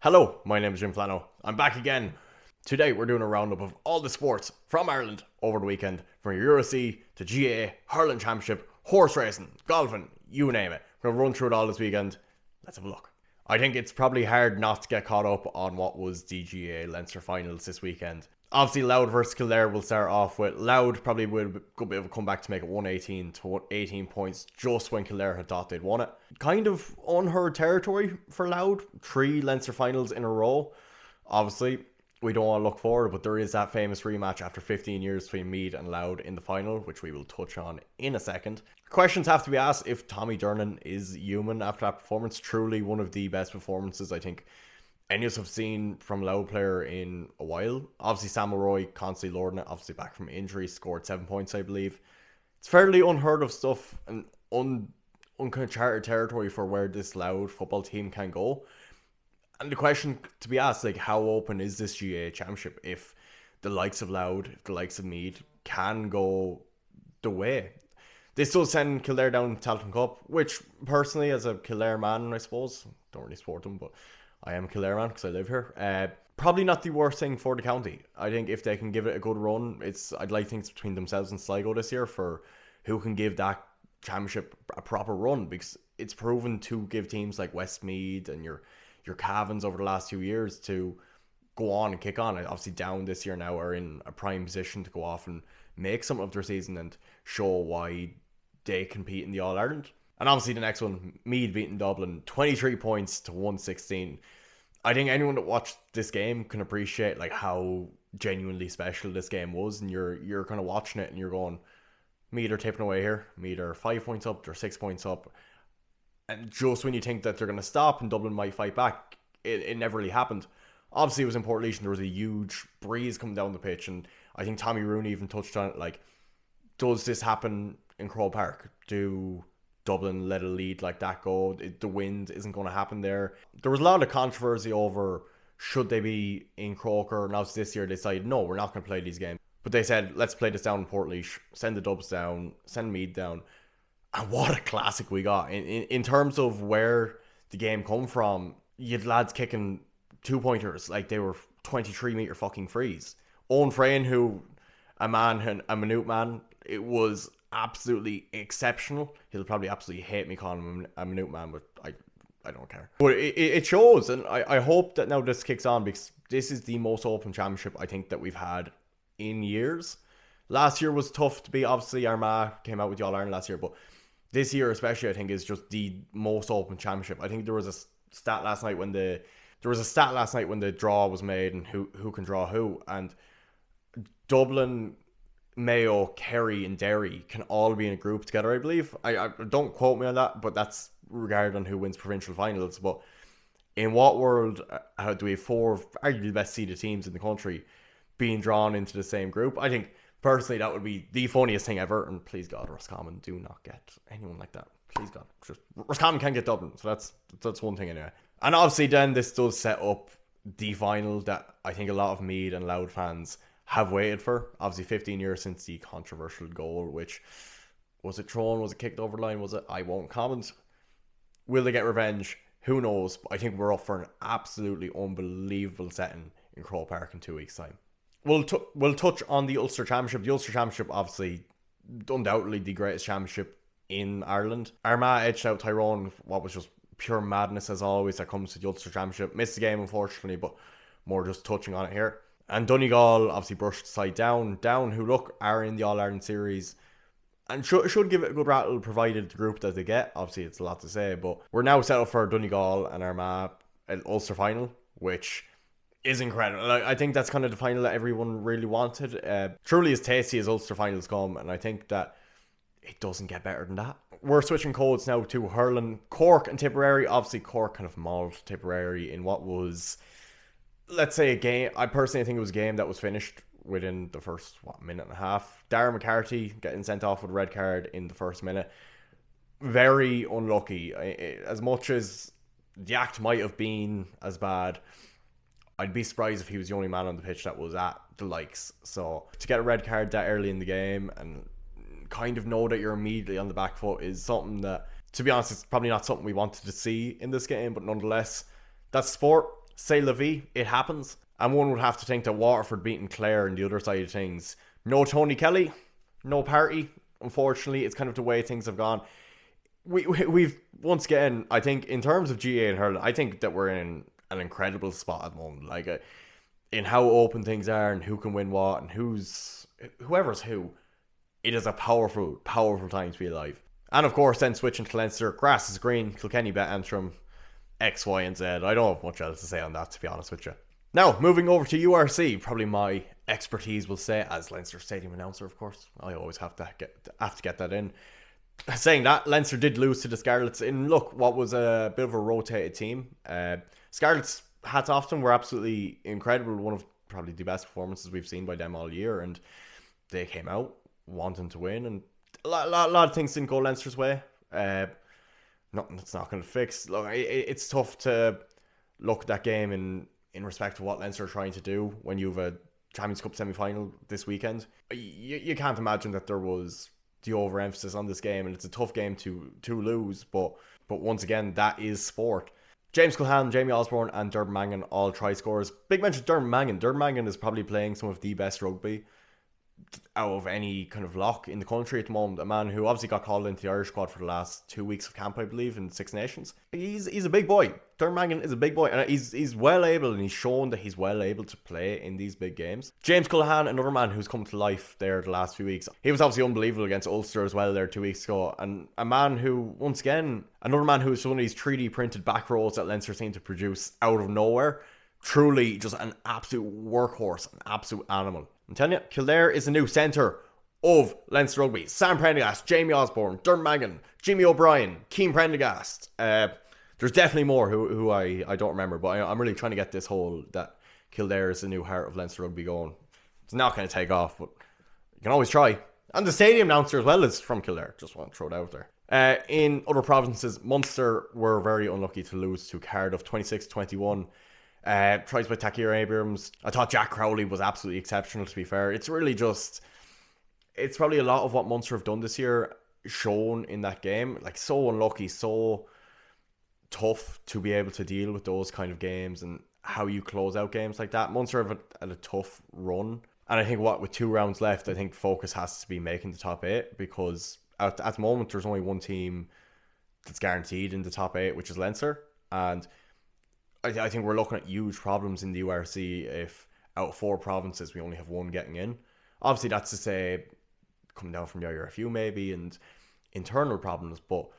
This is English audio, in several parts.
Hello, my name is Jim Flano. I'm back again. Today we're doing a roundup of all the sports from Ireland over the weekend, from URC to GAA, Hurling Championship, horse racing, golfing, you name it. We're going to run through it all this weekend. Let's have a look. I think it's probably hard not to get caught up on what was the GAA Leinster finals this weekend. Obviously, Louth versus Kildare will start off with. Louth probably with a good bit of a comeback to make it 118 to 18 points just when Kildare had thought they'd won it. Kind of unheard territory for Louth. 3 Leinster finals in a row. Obviously, we don't want to look forward, but there is that famous rematch after 15 years between Meath and Louth in the final, which we will touch on in a second. Questions have to be asked if Tommy Durnan is human after that performance. Truly one of the best performances, I think, any of us have seen from a Louth player in a while. Obviously, Sam Rory constantly lording it, obviously back from injury, scored 7 points, I believe. It's fairly unheard of stuff and uncharted territory for where this Louth football team can go. And the question to be asked, like, how open is this GAA championship if the likes of Louth, if the likes of Meath can go the way? They still send Kildare down to Tailteann Cup, which personally, as a Kildare man, I suppose, don't really support them, but I am a Kildare man because I live here. Probably not the worst thing for the county. I think if they can give it a good run, I'd like things between themselves and Sligo this year for who can give that championship a proper run, because it's proven to give teams like Westmeath and your Cavans over the last 2 years to go on and kick on. Obviously, Down this year now are in a prime position to go off and make some of their season and show why they compete in the All-Ireland. And obviously the next one, Meath beating Dublin, 23 points to 116. I think anyone that watched this game can appreciate like how genuinely special this game was, and you're kind of watching it and you're going, Meath are tipping away here. Meath are 5 points up, they're 6 points up. And just when you think that they're going to stop and Dublin might fight back, it never really happened. Obviously, it was in Portlaoise and there was a huge breeze coming down the pitch, and I think Tommy Rooney even touched on it, like, does this happen in Croke Park? Do Dublin let a lead like that go? The wind isn't going to happen there. There was a lot of controversy over should they be in Croker, and obviously this year they decided, no, we're not going to play these games. But they said, let's play this down in Portlaoise, send the Dubs down, send Meath down. And what a classic we got. In terms of where the game come from, you had lads kicking 2-pointers like they were 23-metre fucking frees. Owen Frayne, who, a minute man, it was absolutely exceptional. He'll probably absolutely hate me calling him a minute man, but I don't care. But it shows, and I hope that now this kicks on, because this is the most open championship I think that we've had in years. Last year was tough to beat. Obviously, Armagh came out with the All-Ireland last year, but this year especially, I think, is just the most open championship. I think there was a stat last night when the draw was made and who can draw who, and Dublin, Mayo, Kerry and Derry can all be in a group together, I believe. I don't quote me on that, but that's regarding who wins provincial finals. But in what world do we have 4 arguably the best seeded teams in the country being drawn into the same group? I think personally that would be the funniest thing ever, and please God, Roscommon do not get anyone like that. Please God, just Roscommon can't get Dublin, so that's one thing anyway. And obviously then this does set up the final that I think a lot of Meath and Louth fans have waited for. Obviously 15 years since the controversial goal, which, was it thrown, was it kicked over the line, was it? I won't comment. Will they get revenge? Who knows? But I think we're up for an absolutely unbelievable setting in Croke Park in 2 weeks' time. We'll touch on the Ulster Championship. The Ulster Championship, obviously, undoubtedly the greatest championship in Ireland. Armagh edged out Tyrone, what was just pure madness as always that comes to the Ulster Championship. Missed the game, unfortunately, but more just touching on it here. And Donegal obviously brushed aside Down, who look are in the All-Ireland series and should give it a good rattle provided the group that they get. Obviously, it's a lot to say, but we're now set up for Donegal and Armagh at Ulster final, which is incredible. I think that's kind of the final that everyone really wanted. Truly as tasty as Ulster finals come, and I think that it doesn't get better than that. We're switching codes now to Hurling. Cork and Tipperary. Obviously, Cork kind of mauled Tipperary in what was, let's say, a game. I personally think it was a game that was finished within the first minute and a half. Darren McCarthy getting sent off with a red card in the first minute. Very unlucky. As much as the act might have been as bad, I'd be surprised if he was the only man on the pitch that was at the likes. So to get a red card that early in the game and kind of know that you're immediately on the back foot is something that, to be honest, it's probably not something we wanted to see in this game, but nonetheless, that's sport. C'est la vie, it happens. And one would have to think that Waterford beating Clare on the other side of things. No Tony Kelly, no party. Unfortunately, it's kind of the way things have gone. We've once again, I think, in terms of GAA and hurling, I think that we're in an incredible spot at the moment. Like, in how open things are and who can win what and whoever's who. It is a powerful, powerful time to be alive. And of course, then switching to Leinster, grass is green, Kilkenny bet Antrim, X, Y, and Z. I don't have much else to say on that, to be honest with you. Now, moving over to URC, probably my expertise will say, as Leinster Stadium announcer, of course. I always have to get that in. Saying that, Leinster did lose to the Scarlets in, look, what was a bit of a rotated team. Scarlets, hats off to them, were absolutely incredible. One of probably the best performances we've seen by them all year. And they came out wanting to win. And a lot of things didn't go Leinster's way. Nothing that's not going to fix. Look, it's tough to look at that game in respect to what Leinster are trying to do when you have a Champions Cup semi-final this weekend. You can't imagine that there was the overemphasis on this game, and it's a tough game to lose, but once again, that is sport. James Culhane, Jamie Osborne and Dermot Mangan all try scorers. Big mention Dermot Mangan. Dermot Mangan is probably playing some of the best rugby out of any kind of lock in the country at the moment. A man who obviously got called into the Irish squad for the last 2 weeks of camp, I believe, in Six Nations. He's a big boy. Dermot Mangan is a big boy, and he's well able, and he's shown that he's well able to play in these big games. James Culhane, another man who's come to life there the last few weeks. He was obviously unbelievable against Ulster as well there 2 weeks ago, and a man who, once again, another man who's one of these 3D printed back rows that Leinster seem to produce out of nowhere. Truly just an absolute workhorse, an absolute animal. I'm telling you, Kildare is the new centre of Leinster Rugby. Sam Prendergast, Jamie Osborne, Dermot Mangan, Jimmy O'Brien, Keane Prendergast. There's definitely more who I don't remember, but I'm really trying to get this whole that Kildare is the new heart of Leinster Rugby going. It's not going to take off, but you can always try. And the stadium announcer as well is from Kildare. Just want to throw it out there. In other provinces, Munster were very unlucky to lose to Cardiff 26-21. Tries by Takir Abrams. I thought Jack Crowley was absolutely exceptional, to be fair. It's really just, it's probably a lot of what Munster have done this year shown in that game. Like, so unlucky, so tough to be able to deal with those kind of games and how you close out games like that. Munster have had a tough run, and I think with 2 rounds left, I think focus has to be making the top 8, because at the moment there's only one team that's guaranteed in the top 8, which is Leinster. And I think we're looking at huge problems in the URC if out of 4 provinces we only have 1 getting in. Obviously that's to say coming down from the IRFU maybe and internal problems, but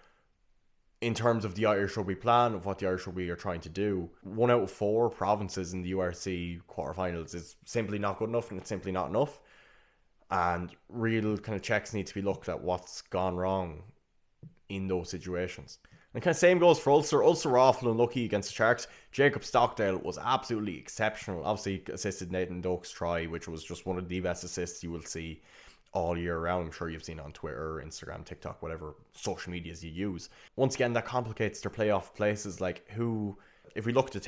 in terms of the Irish Rugby plan, of what the Irish Rugby are trying to do, 1 out of 4 provinces in the URC quarterfinals is simply not good enough, and it's simply not enough. And real kind of checks need to be looked at what's gone wrong in those situations. And kind of same goes for Ulster. Ulster were awful unlucky against the Sharks. Jacob Stockdale was absolutely exceptional. Obviously assisted Nathan Doak's try, which was just one of the best assists you will see all year round. I'm sure you've seen it on Twitter, Instagram, TikTok, whatever social medias you use. Once again, that complicates their playoff places. Like, who, if we look at the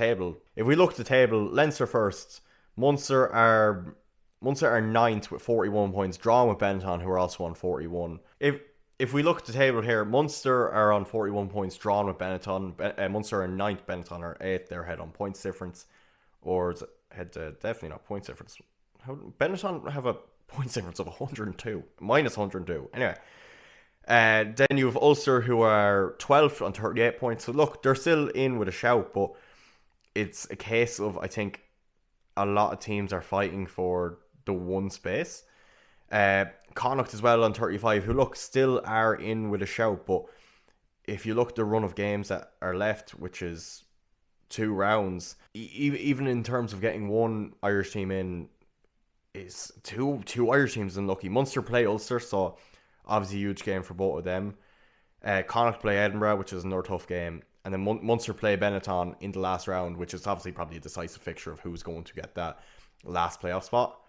table, Leinster first, Munster are 9th with 41 points, drawn with Benetton, who are also on 41. If we look at the table here, Munster are on 41 points, drawn with Benetton. Munster are 9th, Benetton are 8th. They're ahead on points difference. Or is it head to, definitely not points difference. Benetton have a points difference of 102, minus 102. Anyway, then you have Ulster, who are 12th on 38 points. So look, they're still in with a shout, but it's a case of, I think, a lot of teams are fighting for the one space. Connacht as well on 35, who look still are in with a shout, but if you look at the run of games that are left, which is 2 rounds, even in terms of getting one Irish team in, is two Irish teams unlucky. Munster play Ulster, so obviously a huge game for both of them. Connacht play Edinburgh, which is another tough game, and then Munster play Benetton in the last round, which is obviously probably a decisive fixture of who's going to get that last playoff spot.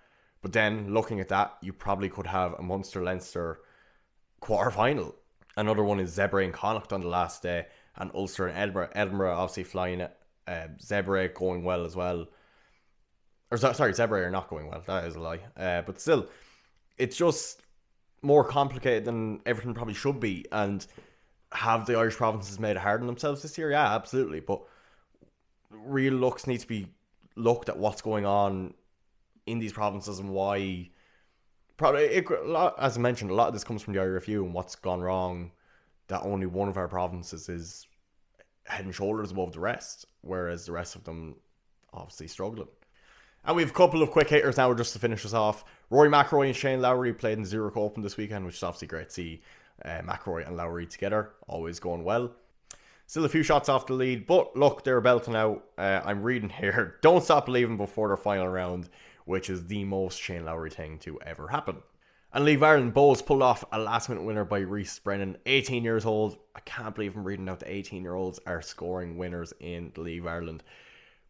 But then, looking at that, you probably could have a Munster-Leinster quarter-final. Another one is Zebre and Connacht on the last day, and Ulster and Edinburgh. Edinburgh obviously flying it. Zebre going well as well. Or sorry, Zebre are not going well. That is a lie. But still, it's just more complicated than everything probably should be. And have the Irish provinces made it hard on themselves this year? Yeah, absolutely. But real looks need to be looked at what's going on in these provinces and why. Probably, as I mentioned, a lot of this comes from the IRFU and what's gone wrong. That only one of our provinces is head and shoulders above the rest, whereas the rest of them obviously struggling. And we have a couple of quick hitters now just to finish us off. Rory McIlroy and Shane Lowry played in the Zurich Open this weekend, which is obviously great to see McIlroy and Lowry together, always going well. Still a few shots off the lead, but look, they're belting out. I'm reading here, don't stop believing before their final round, which is the most Shane Lowry thing to ever happen. And League of Ireland Bows pulled off a last minute winner by Rhys Brennan, 18 years old. I can't believe I'm reading out the 18-year-olds are scoring winners in the League of Ireland.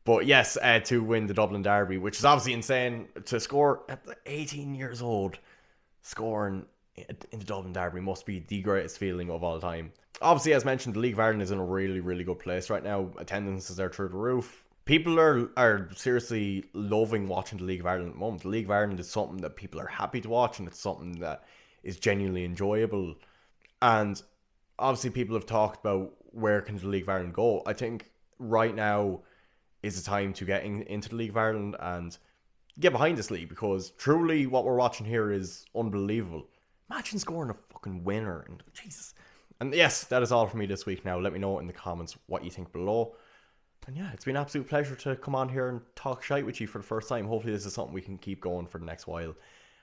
But yes, to win the Dublin Derby, which is obviously insane. To score at 18 years old, scoring in the Dublin Derby must be the greatest feeling of all time. Obviously, as mentioned, the League of Ireland is in a really, really good place right now. Attendances are through the roof. People are seriously loving watching the League of Ireland at the moment. The League of Ireland is something that people are happy to watch, and it's something that is genuinely enjoyable. And obviously, people have talked about where can the League of Ireland go. I think right now is the time to get into the League of Ireland and get behind this league, because truly what we're watching here is unbelievable. Imagine scoring a fucking winner, and Jesus. And yes, that is all for me this week now. Let me know in the comments what you think below. And yeah, it's been an absolute pleasure to come on here and talk shite with you for the first time. Hopefully this is something we can keep going for the next while.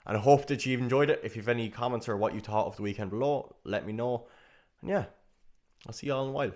And I hope that you've enjoyed it. If you have any comments or what you thought of the weekend below, let me know. And yeah, I'll see you all in a while.